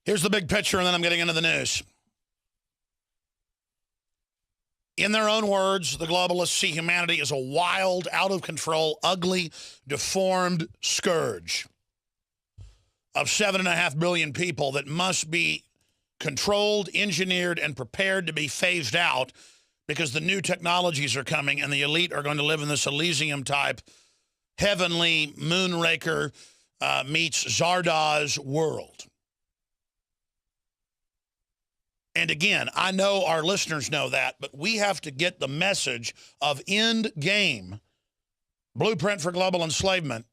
Here's the big picture, and then I'm getting into the news. In their own words, the globalists see humanity as a wild, out-of-control, ugly, deformed scourge of 7.5 billion people that must be controlled, engineered, and prepared to be phased out because the new technologies are coming and the elite are going to live in this Elysium-type, heavenly, moonraker meets Zardoz world. And again, I know our listeners know that, but we have to get the message of End Game, Blueprint for Global Enslavement,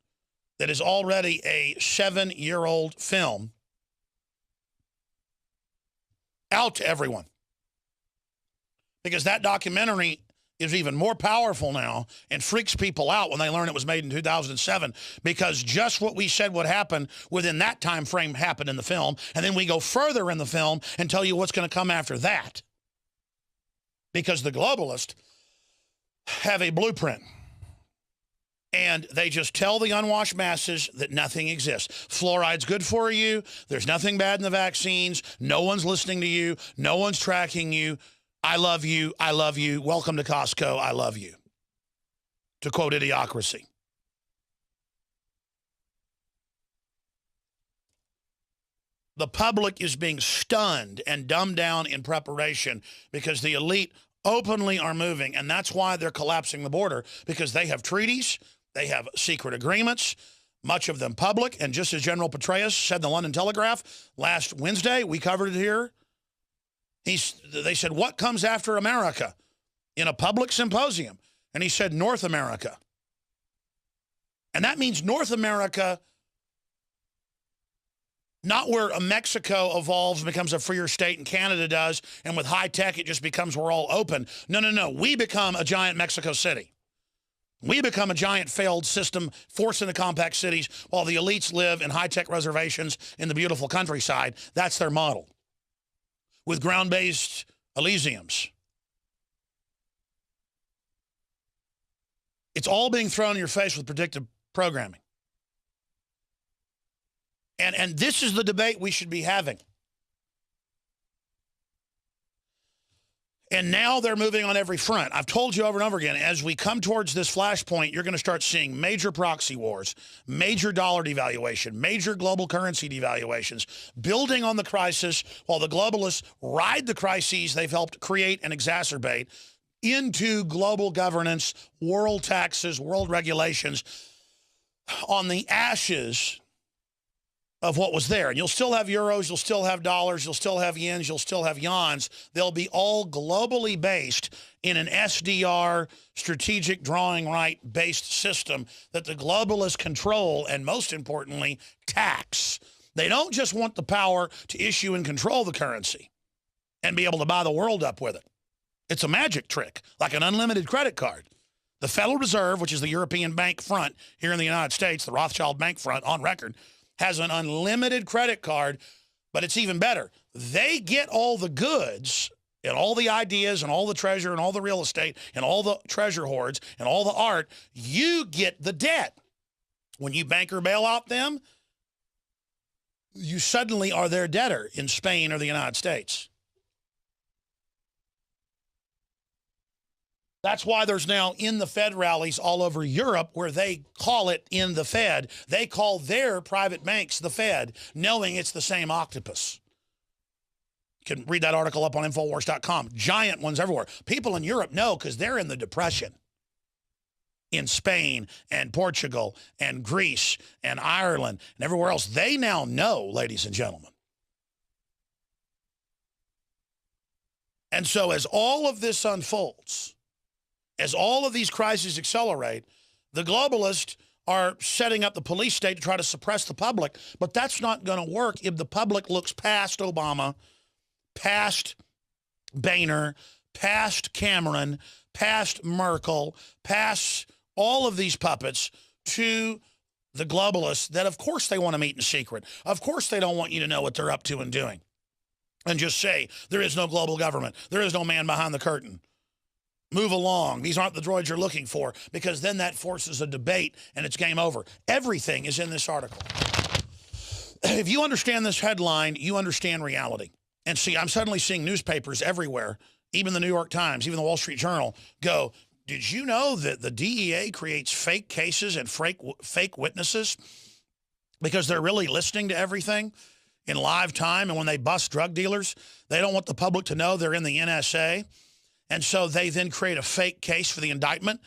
that is already a 7-year-old film, out to everyone. Because that documentary is even more powerful now and freaks people out when they learn it was made in 2007, because just what we said would happen within that time frame happened in the film, and then we go further in the film and tell you what's going to come after that. Because the globalists have a blueprint, and they just tell the unwashed masses that nothing exists. Fluoride's good for you. There's nothing bad in the vaccines. No one's listening to you. No one's tracking you. I love you. I love you. Welcome to Costco. I love you. To quote Idiocracy. The public is being stunned and dumbed down in preparation because the elite openly are moving, and that's why they're collapsing the border, because they have treaties, they have secret agreements, much of them public, and just as General Petraeus said in the London Telegraph last Wednesday, we covered it here, they said, what comes after America? In a public symposium. And he said, North America. And that means North America, not where a Mexico evolves and becomes a freer state and Canada does, and with high tech it just becomes we're all open. No, no, no. We become a giant Mexico City. We become a giant failed system forced into compact cities while the elites live in high-tech reservations in the beautiful countryside. That's their model. With ground-based Elysiums. It's all being thrown in your face with predictive programming. And this is the debate we should be having. And now they're moving on every front. I've told you over and over again, as we come towards this flashpoint, you're going to start seeing major proxy wars, major dollar devaluation, major global currency devaluations, building on the crisis while the globalists ride the crises they've helped create and exacerbate into global governance, world taxes, world regulations on the ashes of what was there. And you'll still have euros, you'll still have dollars, you'll still have yens, you'll still have yans. They'll be all globally based in an SDR, strategic drawing right based system that the globalists control and, most importantly, tax. They don't just want the power to issue and control the currency and be able to buy the world up with it. It's a magic trick, like an unlimited credit card. The Federal Reserve, which is the European bank front here in the United States, the Rothschild bank front on record, has an unlimited credit card, but it's even better. They get all the goods and all the ideas and all the treasure and all the real estate and all the treasure hoards and all the art. You get the debt. When you bank or bail out them, you suddenly are their debtor in Spain or the United States. That's why there's now in the Fed rallies all over Europe where they call it in the Fed. They call their private banks the Fed, knowing it's the same octopus. You can read that article up on Infowars.com. Giant ones everywhere. People in Europe know because they're in the Depression. In Spain and Portugal and Greece and Ireland and everywhere else. They now know, ladies and gentlemen. And so as all of this unfolds, as all of these crises accelerate, the globalists are setting up the police state to try to suppress the public, but that's not going to work if the public looks past Obama, past Boehner, past Cameron, past Merkel, past all of these puppets to the globalists that, of course, they want to meet in secret. Of course, they don't want you to know what they're up to and doing. And just say, there is no global government. There is no man behind the curtain. Move along. These aren't the droids you're looking for, because then that forces a debate and it's game over. Everything is in this article. If you understand this headline, you understand reality. And see, I'm suddenly seeing newspapers everywhere, even the New York Times, even the Wall Street Journal, go, did you know that the DEA creates fake cases and fake witnesses because they're really listening to everything in live time? And when they bust drug dealers, they don't want the public to know they're in the NSA. And so they then create a fake case for the indictment.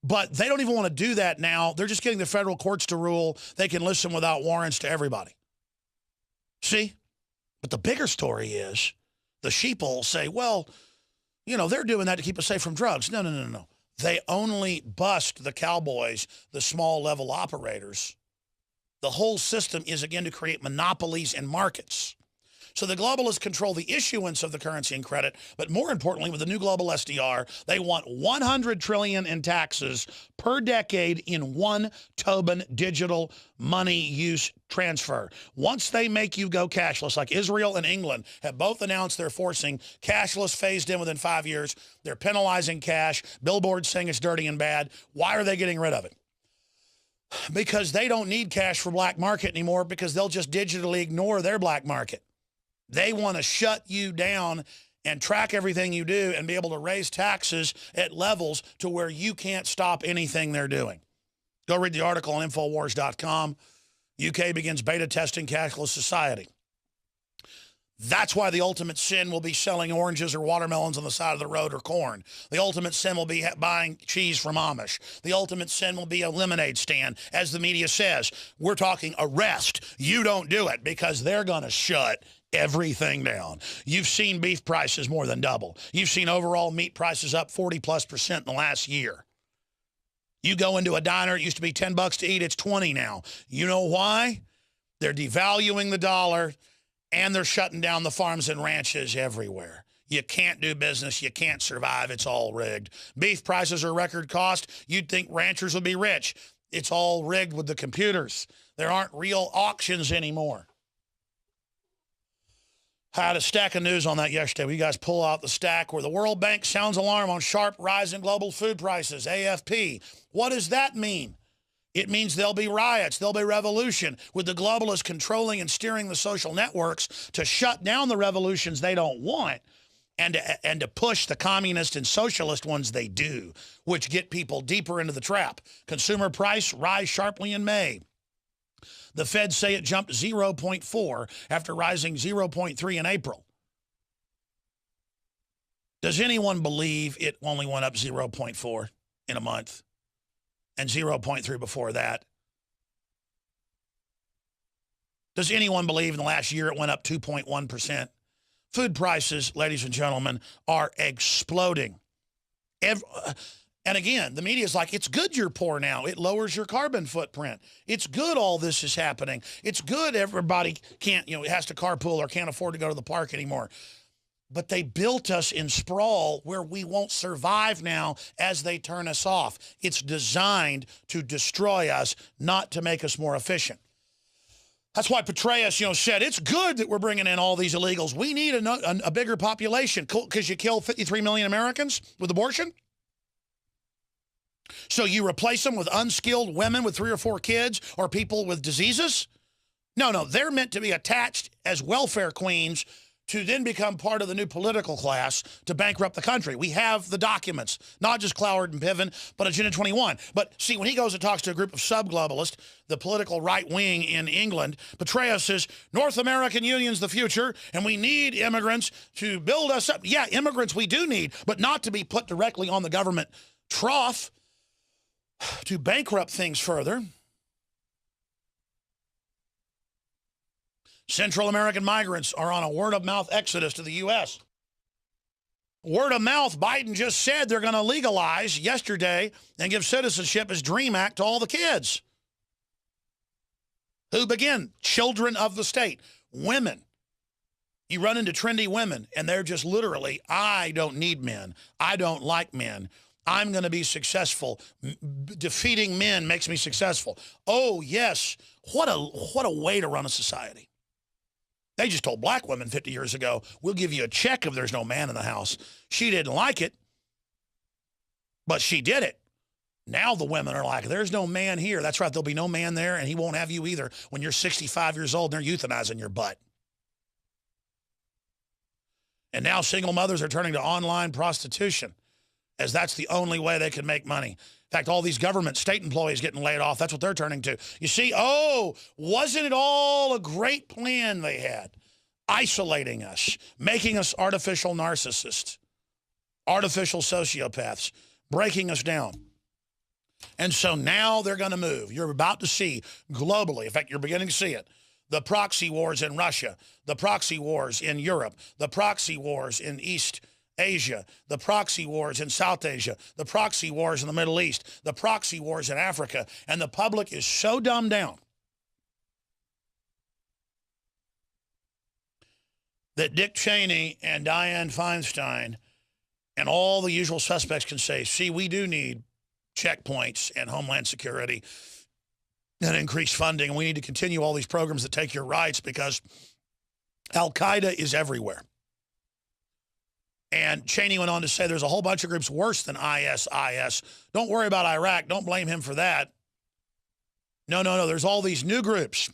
But they don't even want to do that now. They're just getting the federal courts to rule they can listen without warrants to everybody. See? But the bigger story is the sheeple say, well, you know, they're doing that to keep us safe from drugs. No, no, no, no. They only bust the cowboys, the small level operators. The whole system is, again, to create monopolies and markets. So the globalists control the issuance of the currency and credit, but more importantly, with the new global SDR, they want $100 trillion in taxes per decade in one Tobin digital money use transfer. Once they make you go cashless, like Israel and England have both announced they're forcing cashless phased in within 5 years, they're penalizing cash, billboards saying it's dirty and bad. Why are they getting rid of it? Because they don't need cash for black market anymore, because they'll just digitally ignore their black market. They want to shut you down and track everything you do and be able to raise taxes at levels to where you can't stop anything they're doing. Go read the article on Infowars.com. UK begins beta testing cashless society. That's why the ultimate sin will be selling oranges or watermelons on the side of the road or corn. The ultimate sin will be buying cheese from Amish. The ultimate sin will be a lemonade stand. As the media says, we're talking arrest. You don't do it, because they're going to shut everything down. You've seen beef prices more than double. You've seen overall meat prices up 40+% in the last year. You go into a diner, it used to be $10 to eat, it's 20 now. You know why? They're devaluing the dollar, and they're shutting down the farms and ranches everywhere. You can't do business. You can't survive. It's all rigged. Beef prices are record cost. You'd think ranchers would be rich. It's all rigged with the computers. There aren't real auctions anymore. I had a stack of news on that yesterday. You guys pull out the stack where the World Bank sounds alarm on sharp rise in global food prices, AFP. What does that mean? It means there'll be riots, there'll be revolution, with the globalists controlling and steering the social networks to shut down the revolutions they don't want and to push the communist and socialist ones they do, which get people deeper into the trap. Consumer price rise sharply in May. The Feds say it jumped 0.4 after rising 0.3 in April. Does anyone believe it only went up 0.4 in a month and 0.3 before that? Does anyone believe in the last year it went up 2.1%? Food prices, ladies and gentlemen, are exploding. And again, the media is like, it's good you're poor now. It lowers your carbon footprint. It's good all this is happening. It's good everybody can't, has to carpool or can't afford to go to the park anymore. But they built us in sprawl where we won't survive now as they turn us off. It's designed to destroy us, not to make us more efficient. That's why Petraeus, said, it's good that we're bringing in all these illegals. We need a bigger population because you kill 53 million Americans with abortion. So you replace them with unskilled women with 3 or 4 kids or people with diseases? No, they're meant to be attached as welfare queens to then become part of the new political class to bankrupt the country. We have the documents, not just Cloward and Piven, but Agenda 21. But see, when he goes and talks to a group of sub-globalists, the political right wing in England, Petraeus says, North American Union's the future, and we need immigrants to build us up. Yeah, immigrants we do need, but not to be put directly on the government trough to bankrupt things further. Central American migrants are on a word-of-mouth exodus to the U.S. Word of mouth, Biden just said they're going to legalize yesterday and give citizenship as DREAM Act to all the kids. Who begin? Children of the state. Women. You run into trendy women, and they're just literally, I don't need men. I don't like men. I'm going to be successful. Defeating men makes me successful. Oh, yes. What a way to run a society. They just told black women 50 years ago, we'll give you a check if there's no man in the house. She didn't like it. But she did it. Now the women are like, there's no man here. That's right, there'll be no man there, and he won't have you either when you're 65 years old and they're euthanizing your butt. And now single mothers are turning to online prostitution, as that's the only way they can make money. In fact, all these government state employees getting laid off, that's what they're turning to. You see, oh, wasn't it all a great plan they had? Isolating us, making us artificial narcissists, artificial sociopaths, breaking us down. And so now they're going to move. You're about to see globally, in fact, you're beginning to see it, the proxy wars in Russia, the proxy wars in Europe, the proxy wars in East Asia, the proxy wars in South Asia, the proxy wars in the Middle East, the proxy wars in Africa, and the public is so dumbed down that Dick Cheney and Dianne Feinstein and all the usual suspects can say, see, we do need checkpoints and Homeland Security and increased funding, and we need to continue all these programs that take your rights because Al-Qaeda is everywhere. And Cheney went on to say there's a whole bunch of groups worse than ISIS. Don't worry about Iraq. Don't blame him for that. No. There's all these new groups.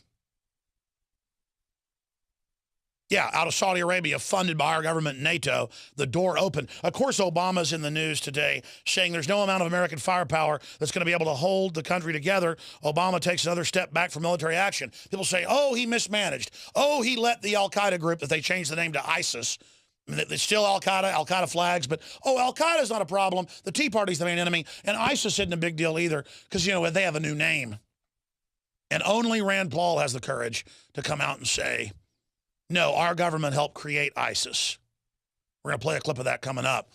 Yeah, out of Saudi Arabia, funded by our government, NATO, the door open. Of course, Obama's in the news today saying there's no amount of American firepower that's going to be able to hold the country together. Obama takes another step back for military action. People say, oh, he mismanaged. Oh, he let the Al-Qaeda group that they changed the name to ISIS. It's still Al-Qaeda flags, but, oh, Al-Qaeda's not a problem. The Tea Party's the main enemy, and ISIS isn't a big deal either because, you know, they have a new name. And only Rand Paul has the courage to come out and say, no, our government helped create ISIS. We're going to play a clip of that coming up.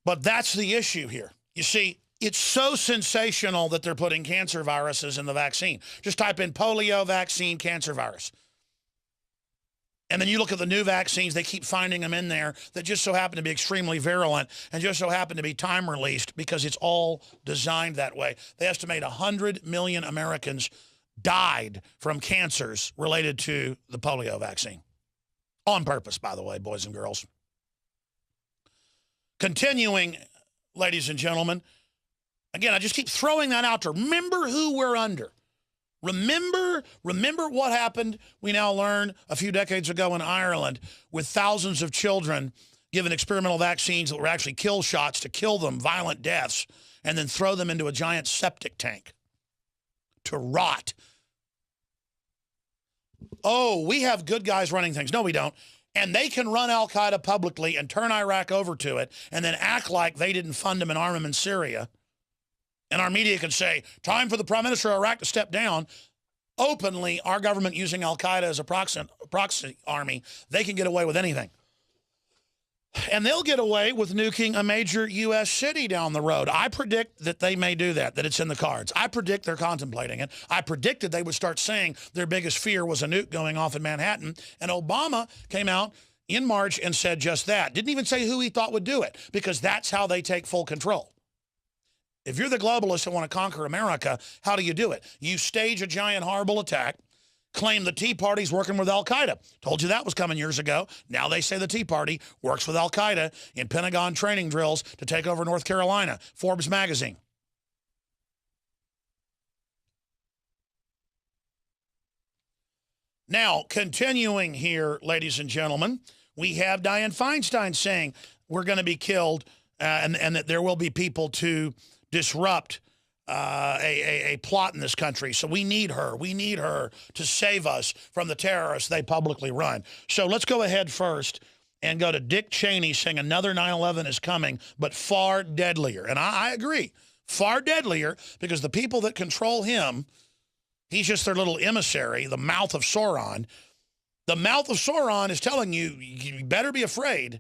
But that's the issue here. You see, it's so sensational that they're putting cancer viruses in the vaccine. Just type in polio vaccine, cancer virus. And then you look at the new vaccines, they keep finding them in there that just so happen to be extremely virulent and just so happen to be time released because it's all designed that way. They estimate 100 million Americans died from cancers related to the polio vaccine. On purpose, by the way, boys and girls. Continuing, ladies and gentlemen, again, I just keep throwing that out there. Remember who we're under. Remember what happened, we now learn, a few decades ago in Ireland with thousands of children given experimental vaccines that were actually kill shots to kill them, violent deaths, and then throw them into a giant septic tank to rot. Oh, we have good guys running things. No, we don't. And they can run Al-Qaeda publicly and turn Iraq over to it and then act like they didn't fund them and arm them in Syria. And our media can say, time for the Prime Minister of Iraq to step down. Openly, our government using Al-Qaeda as a proxy army, they can get away with anything. And they'll get away with nuking a major U.S. city down the road. I predict that they may do that it's in the cards. I predict they're contemplating it. I predicted they would start saying their biggest fear was a nuke going off in Manhattan. And Obama came out in March and said just that. Didn't even say who he thought would do it, because that's how they take full control. If you're the globalists that want to conquer America, how do you do it? You stage a giant, horrible attack, claim the Tea Party's working with Al-Qaeda. Told you that was coming years ago. Now they say the Tea Party works with Al-Qaeda in Pentagon training drills to take over North Carolina. Forbes magazine. Now, continuing here, ladies and gentlemen, we have Dianne Feinstein saying we're going to be killed and that there will be people to disrupt a plot in this country. So we need her. We need her to save us from the terrorists they publicly run. So let's go ahead first and go to Dick Cheney saying another 9/11 is coming, but far deadlier. And I agree, far deadlier, because the people that control him, he's just their little emissary, the mouth of Sauron. The mouth of Sauron is telling you, you better be afraid.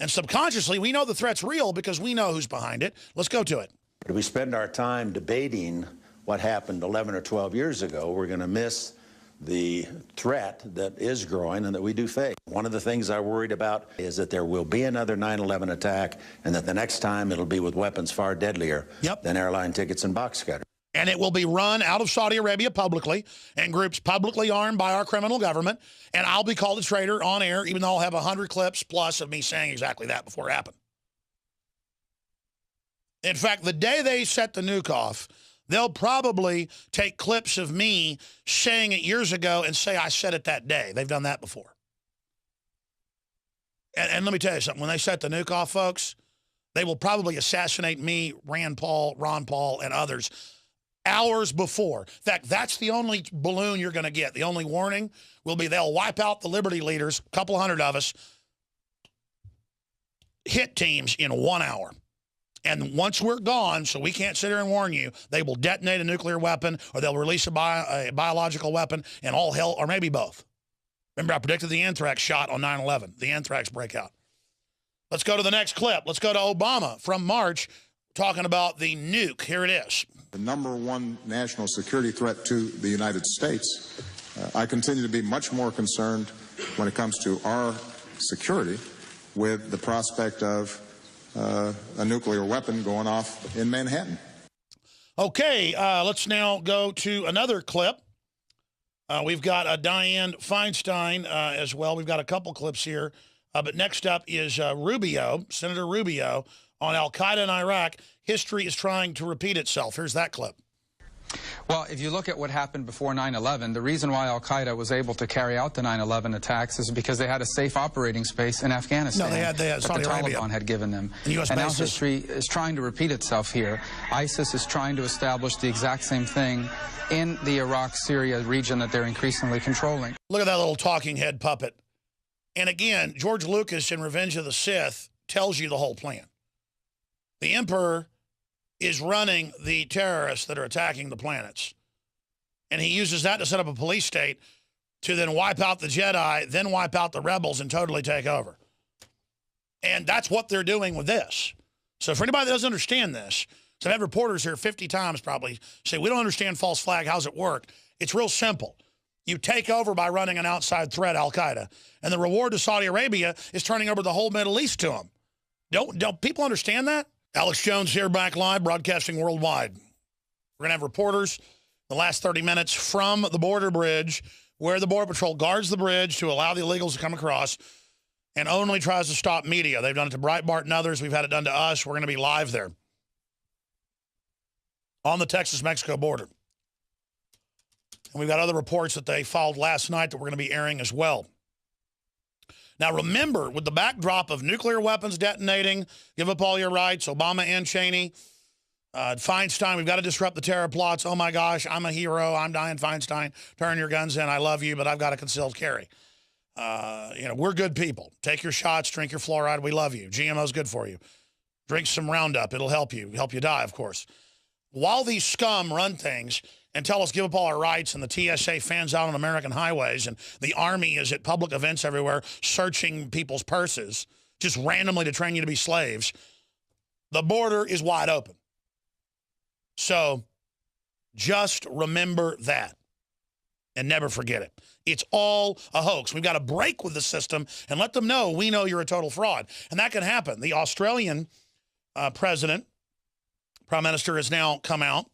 And subconsciously, we know the threat's real because we know who's behind it. Let's go to it. If we spend our time debating what happened 11 or 12 years ago, we're going to miss the threat that is growing and that we do face. One of the things I'm worried about is that there will be another 9/11 attack, and that the next time it'll be with weapons far deadlier than airline tickets and box cutters. And it will be run out of Saudi Arabia publicly, and groups publicly armed by our criminal government. And I'll be called a traitor on air, even though I'll have 100 clips plus of me saying exactly that before it happened. In fact, the day they set the nuke off, they'll probably take clips of me saying it years ago and say I said it that day. They've done that before. And let me tell you something. When they set the nuke off, folks, they will probably assassinate me, Ron Paul, and others hours before. In fact, that's the only balloon you're going to get. The only warning will be they'll wipe out the Liberty leaders, a couple hundred of us, hit teams in 1 hour. And once we're gone, so we can't sit here and warn you, they will detonate a nuclear weapon or they'll release a biological weapon and all hell, or maybe both. Remember, I predicted the anthrax shot on 9/11, the anthrax breakout. Let's go to the next clip. Let's go to Obama from March talking about the nuke. Here it is. The number one national security threat to the United States. I continue to be much more concerned when it comes to our security with the prospect of a nuclear weapon going off in Manhattan. Okay, let's now go to another clip. We've got Dianne Feinstein as well. We've got a couple clips here. But next up is Rubio, Senator Rubio, on al-Qaeda in Iraq. History is trying to repeat itself. Here's that clip. Well, if you look at what happened before 9/11, the reason why al-Qaeda was able to carry out the 9/11 attacks is because they had a safe operating space in Afghanistan. No, they had that Saudi the Arabia. Taliban had given them. And now history is trying to repeat itself here. ISIS is trying to establish the exact same thing in the Iraq-Syria region that they're increasingly controlling. Look at that little talking head puppet. And again, George Lucas in Revenge of the Sith tells you the whole plan. The Emperor is running the terrorists that are attacking the planets. And he uses that to set up a police state to then wipe out the Jedi, then wipe out the rebels and totally take over. And that's what they're doing with this. So for anybody that doesn't understand this, so I've had reporters here 50 times probably say, we don't understand false flag, how's it work? It's real simple. You take over by running an outside threat, al-Qaeda. And the reward to Saudi Arabia is turning over the whole Middle East to them. Don't people understand that? Alex Jones here, back live, broadcasting worldwide. We're going to have reporters the last 30 minutes from the border bridge where the Border Patrol guards the bridge to allow the illegals to come across and only tries to stop media. They've done it to Breitbart and others. We've had it done to us. We're going to be live there on the Texas-Mexico border. And we've got other reports that they filed last night that we're going to be airing as well. Now, remember, with the backdrop of nuclear weapons detonating, give up all your rights, Obama and Cheney, Feinstein, we've got to disrupt the terror plots. Oh, my gosh, I'm a hero. I'm Dianne Feinstein. Turn your guns in. I love you, but I've got a concealed carry. We're good people. Take your shots. Drink your fluoride. We love you. GMO's good for you. Drink some Roundup. It'll help you. Help you die, of course. While these scum run things and tell us give up all our rights and the TSA fans out on American highways and the Army is at public events everywhere searching people's purses just randomly to train you to be slaves, the border is wide open. So just remember that and never forget it. It's all a hoax. We've got to break with the system and let them know we know you're a total fraud. And that can happen. The Australian Prime Minister has now come out,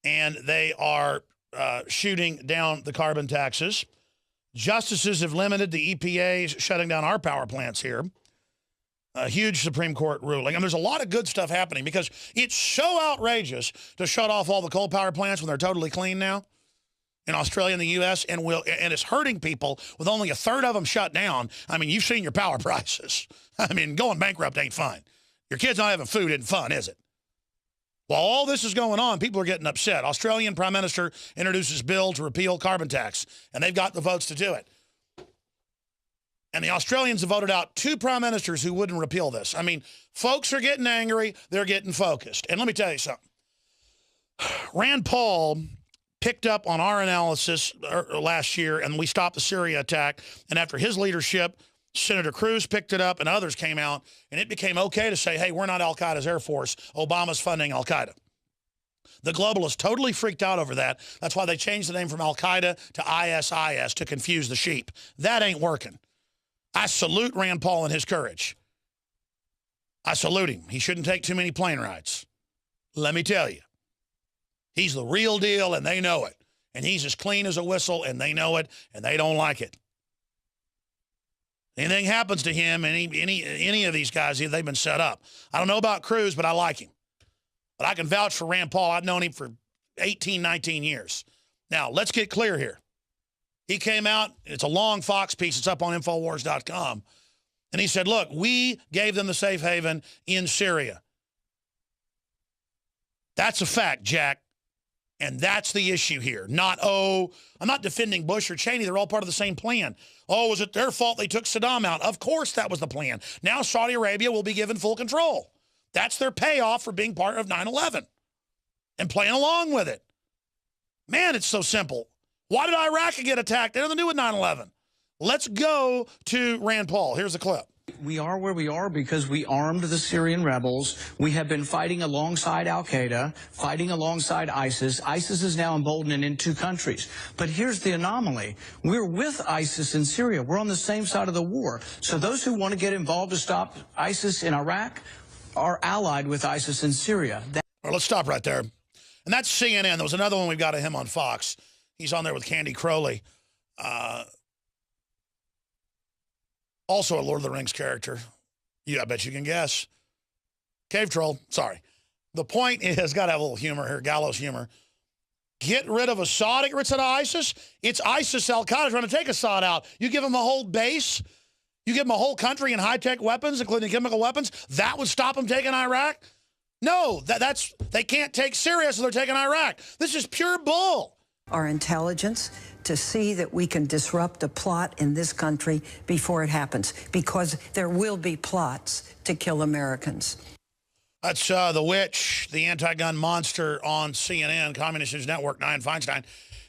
and they are shooting down the carbon taxes. Justices have limited the EPA's shutting down our power plants here. A huge Supreme Court ruling. And there's a lot of good stuff happening because it's so outrageous to shut off all the coal power plants when they're totally clean now in Australia and the U.S., and it's hurting people with only a third of them shut down. I mean, you've seen your power prices. I mean, going bankrupt ain't fun. Your kids not having food isn't fun, is it? While all this is going on, people are getting upset. Australian Prime Minister introduces bill to repeal carbon tax, and they've got the votes to do it. And the Australians have voted out 2 prime ministers who wouldn't repeal this. I mean, folks are getting angry. They're getting focused. And let me tell you something. Rand Paul picked up on our analysis last year, and we stopped the Syria attack. And after his leadership, Senator Cruz picked it up, and others came out, and it became okay to say, hey, we're not al-Qaeda's Air Force. Obama's funding al-Qaeda. The globalists totally freaked out over that. That's why they changed the name from al-Qaeda to ISIS to confuse the sheep. That ain't working. I salute Rand Paul and his courage. I salute him. He shouldn't take too many plane rides. Let me tell you. He's the real deal, and they know it. And he's as clean as a whistle, and they know it, and they don't like it. Anything happens to him, any of these guys, they've been set up. I don't know about Cruz, but I like him. But I can vouch for Rand Paul. I've known him for 18, 19 years. Now, let's get clear here. He came out, it's a long Fox piece, it's up on Infowars.com, and he said, look, we gave them the safe haven in Syria. That's a fact, Jack. And that's the issue here. Not, oh, I'm not defending Bush or Cheney. They're all part of the same plan. Oh, was it their fault they took Saddam out? Of course that was the plan. Now Saudi Arabia will be given full control. That's their payoff for being part of 9/11 and playing along with it. Man, it's so simple. Why did Iraq get attacked? They had nothing to do with 9/11. Let's go to Rand Paul. Here's the clip. We are where we are because we armed the Syrian rebels. We have been fighting alongside al-Qaeda, fighting alongside ISIS. ISIS is now emboldened in 2 countries. But here's the anomaly. We're with ISIS in Syria. We're on the same side of the war. So those who want to get involved to stop ISIS in Iraq are allied with ISIS in Syria. Well, let's stop right there. And that's CNN. There was another one we've got of him on Fox. He's on there with Candy Crowley. Also a Lord of the Rings character. I bet you can guess. Cave troll. Sorry. The point is, got to have a little humor here, gallows humor. Get rid of Assad, get rid of ISIS. It's ISIS, Al-Qaeda trying to take Assad out. You give them a whole base. You give them a whole country and high-tech weapons, including chemical weapons. That would stop them taking Iraq? No, they can't take Syria, so they're taking Iraq. This is pure bull. Our intelligence to see that we can disrupt a plot in this country before it happens, because there will be plots to kill Americans. That's the witch, the anti-gun monster on CNN, Communist News Network, Dianne Feinstein.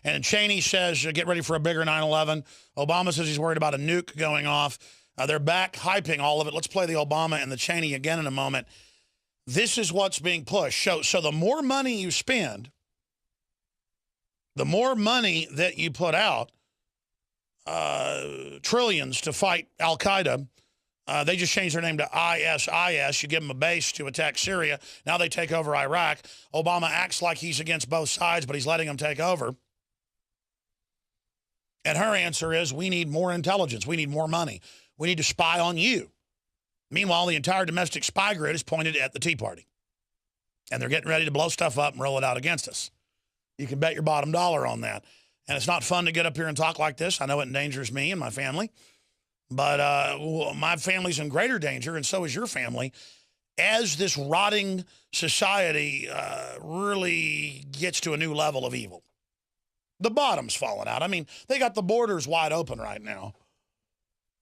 And Cheney says, get ready for a bigger 9/11. Obama says he's worried about a nuke going off. They're back hyping all of it. Let's play the Obama and the Cheney again in a moment. This is what's being pushed. So the more money you spend, the more money that you put out, trillions to fight Al-Qaeda. They just changed their name to ISIS. You give them a base to attack Syria. Now they take over Iraq. Obama acts like he's against both sides, but he's letting them take over. And her answer is, we need more intelligence. We need more money. We need to spy on you. Meanwhile, the entire domestic spy grid is pointed at the Tea Party. And they're getting ready to blow stuff up and roll it out against us. You can bet your bottom dollar on that. And it's not fun to get up here and talk like this. I know it endangers me and my family. But my family's in greater danger, and so is your family, as this rotting society really gets to a new level of evil. The bottom's falling out. I mean, they got the borders wide open right now.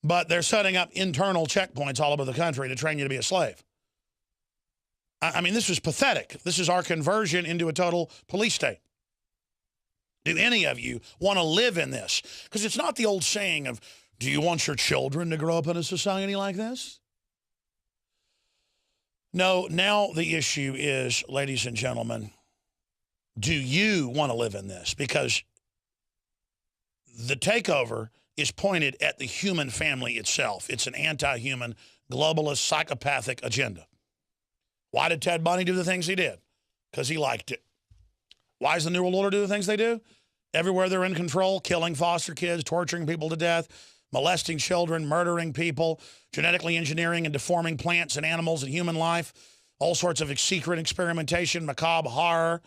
But they're setting up internal checkpoints all over the country to train you to be a slave. I mean, this is pathetic. This is our conversion into a total police state. Do any of you want to live in this? Because it's not the old saying of, do you want your children to grow up in a society like this? No, now the issue is, ladies and gentlemen, do you want to live in this? Because the takeover is pointed at the human family itself. It's an anti-human, globalist, psychopathic agenda. Why did Ted Bundy do the things he did? Because he liked it. Why does the New World Order do the things they do? Everywhere they're in control, killing foster kids, torturing people to death, molesting children, murdering people, genetically engineering and deforming plants and animals and human life, all sorts of secret experimentation, macabre horror.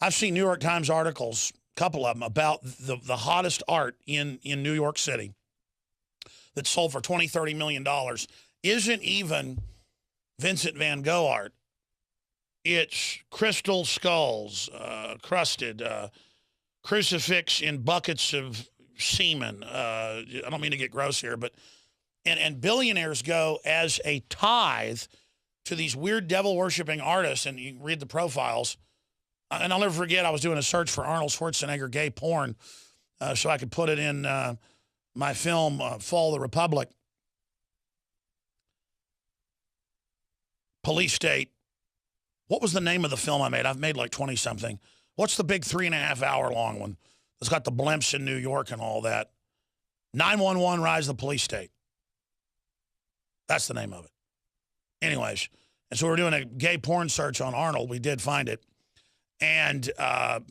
I've seen New York Times articles, a couple of them, about the hottest art in New York City that sold for $20, $30 million. Isn't even Vincent van Gogh art. It's crystal skulls, crusted, crucifix in buckets of semen. I don't mean to get gross here, but and billionaires go as a tithe to these weird devil-worshipping artists, and you read the profiles. And I'll never forget, I was doing a search for Arnold Schwarzenegger gay porn so I could put it in my film, Fall of the Republic. Police State. What was the name of the film I made? I've made like 20-something. What's the big 3.5-hour long one? It's got the blimps in New York and all that. 911 Rise of the Police State. That's the name of it. Anyways, and so we were doing a gay porn search on Arnold. We did find it. And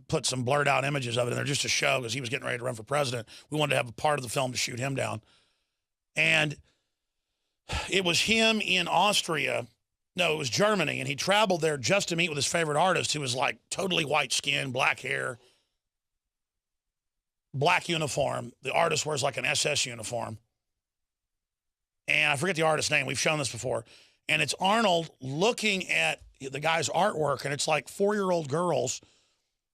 put some blurred out images of it in there just to show, because he was getting ready to run for president. We wanted to have a part of the film to shoot him down. And it was him in Austria No, it was Germany, and he traveled there just to meet with his favorite artist, who was like totally white skin, black hair, black uniform. The artist wears like an SS uniform. And I forget the artist's name. We've shown this before. And it's Arnold looking at the guy's artwork, and it's like 4-year-old girls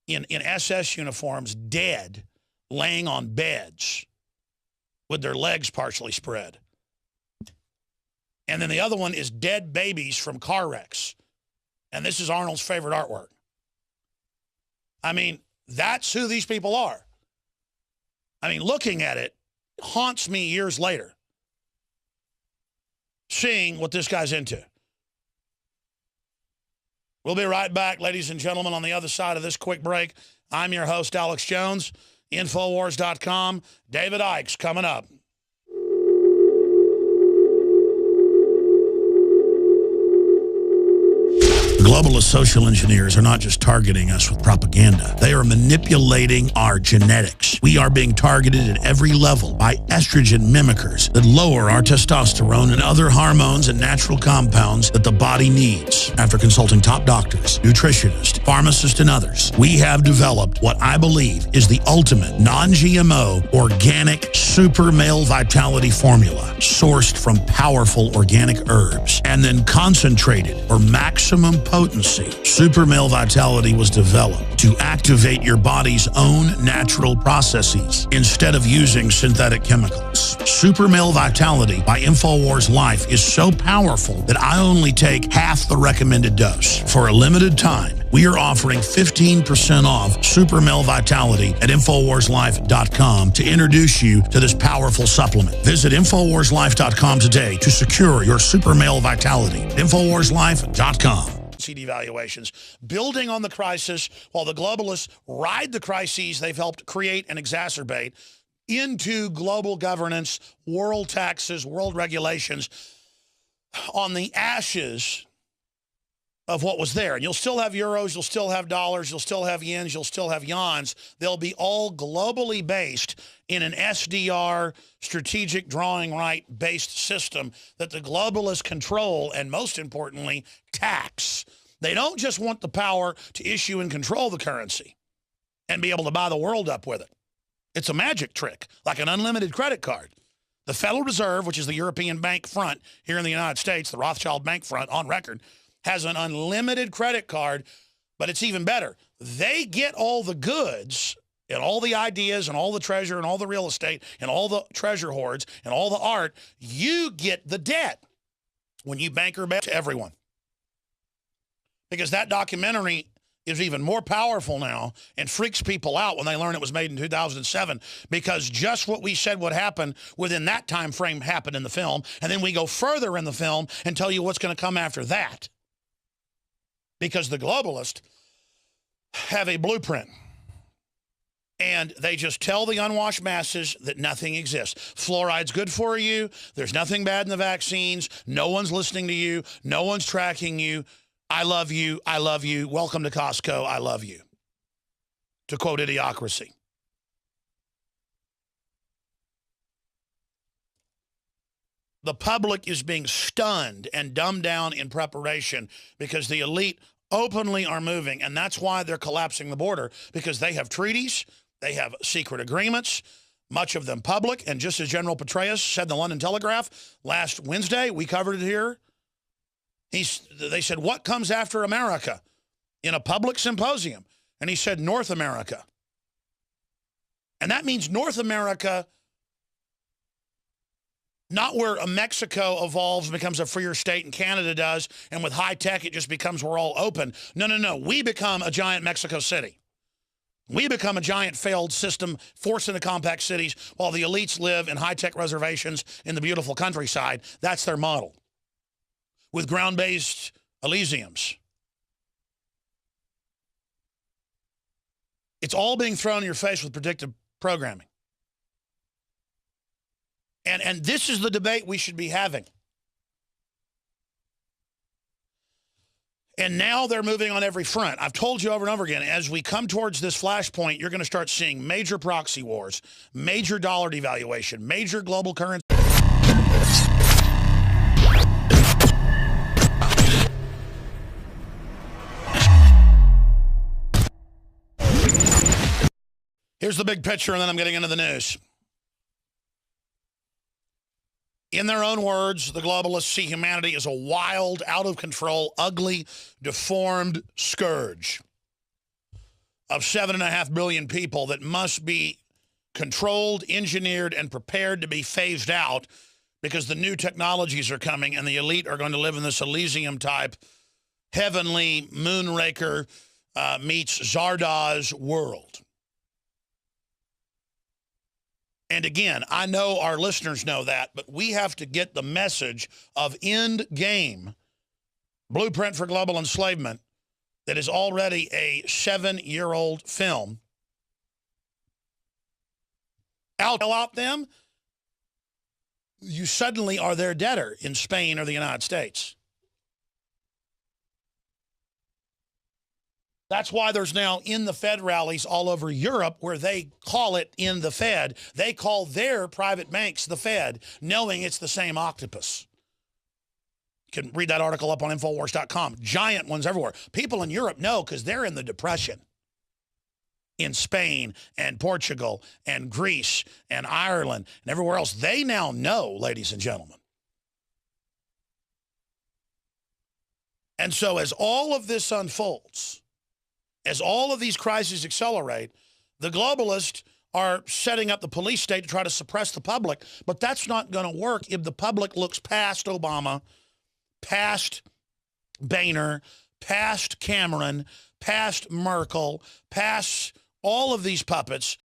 in SS uniforms, dead, laying on beds with their legs partially spread. And then the other one is dead babies from car wrecks. And this is Arnold's favorite artwork. I mean, that's who these people are. I mean, looking at it haunts me years later, seeing what this guy's into. We'll be right back, ladies and gentlemen, on the other side of this quick break. I'm your host, Alex Jones, Infowars.com. David Icke's coming up. Globalist social engineers are not just targeting us with propaganda. They are manipulating our genetics. We are being targeted at every level by estrogen mimickers that lower our testosterone and other hormones and natural compounds that the body needs. After consulting top doctors, nutritionists, pharmacists, and others, we have developed what I believe is the ultimate non-GMO organic super male vitality formula sourced from powerful organic herbs and then concentrated for maximum potency. Super Male Vitality was developed to activate your body's own natural processes instead of using synthetic chemicals. Super Male Vitality by InfoWars Life is so powerful that I only take half the recommended dose. For a limited time, we are offering 15% off Super Male Vitality at InfoWarsLife.com to introduce you to this powerful supplement. Visit InfoWarsLife.com today to secure your Super Male Vitality. InfoWarsLife.com. Devaluations, building on the crisis while the globalists ride the crises they've helped create and exacerbate into global governance, world taxes, world regulations on the ashes of what was there. And you'll still have euros, you'll still have dollars, you'll still have yens, you'll still have yawns. They'll be all globally based in an SDR, strategic drawing right based system that the globalists control and, most importantly, tax. They don't just want the power to issue and control the currency and be able to buy the world up with it. It's a magic trick, like an unlimited credit card. The Federal Reserve, which is the European bank front here in the United States, the Rothschild bank front on record, has an unlimited credit card, but it's even better. They get all the goods and all the ideas and all the treasure and all the real estate and all the treasure hoards and all the art. You get the debt when you banker back to everyone. Because that documentary is even more powerful now and freaks people out when they learn it was made in 2007, because just what we said would happen within that time frame happened in the film, and then we go further in the film and tell you what's going to come after that. Because the globalists have a blueprint, and they just tell the unwashed masses that nothing exists. Fluoride's good for you. There's nothing bad in the vaccines. No one's listening to you. No one's tracking you. I love you. I love you. Welcome to Costco. I love you. To quote Idiocracy. The public is being stunned and dumbed down in preparation because the elite openly are moving, and that's why they're collapsing the border, because they have treaties, they have secret agreements, much of them public, and just as General Petraeus said in the London Telegraph last Wednesday, we covered it here, they said, what comes after America? In a public symposium. And he said, North America. And that means North America, not where a Mexico evolves and becomes a freer state and Canada does, and with high tech it just becomes we're all open. No, no, no. We become a giant Mexico City. We become a giant failed system forced into compact cities while the elites live in high-tech reservations in the beautiful countryside. That's their model. With ground-based Elysiums. It's all being thrown in your face with predictive programming. And this is the debate we should be having. And now they're moving on every front. I've told you over and over again, as we come towards this flashpoint, you're going to start seeing major proxy wars, major dollar devaluation, major global currency. Here's the big picture, and then I'm getting into the news. In their own words, the globalists see humanity as a wild, out-of-control, ugly, deformed scourge of 7.5 billion people that must be controlled, engineered, and prepared to be phased out because the new technologies are coming and the elite are going to live in this Elysium-type, heavenly, Moonraker meets Zardoz world. And again, I know our listeners know that, but we have to get the message of end game, Blueprint for Global Enslavement, that is already a 7-year-old film, out them, you suddenly are their debtor in Spain or the United States. That's why there's now in the Fed rallies all over Europe where they call it in the Fed. They call their private banks the Fed, knowing it's the same octopus. You can read that article up on Infowars.com. Giant ones everywhere. People in Europe know because they're in the Depression. In Spain and Portugal and Greece and Ireland and everywhere else. They now know, ladies and gentlemen. And so as all of this unfolds, as all of these crises accelerate, the globalists are setting up the police state to try to suppress the public, but that's not going to work if the public looks past Obama, past Boehner, past Cameron, past Merkel, past all of these puppets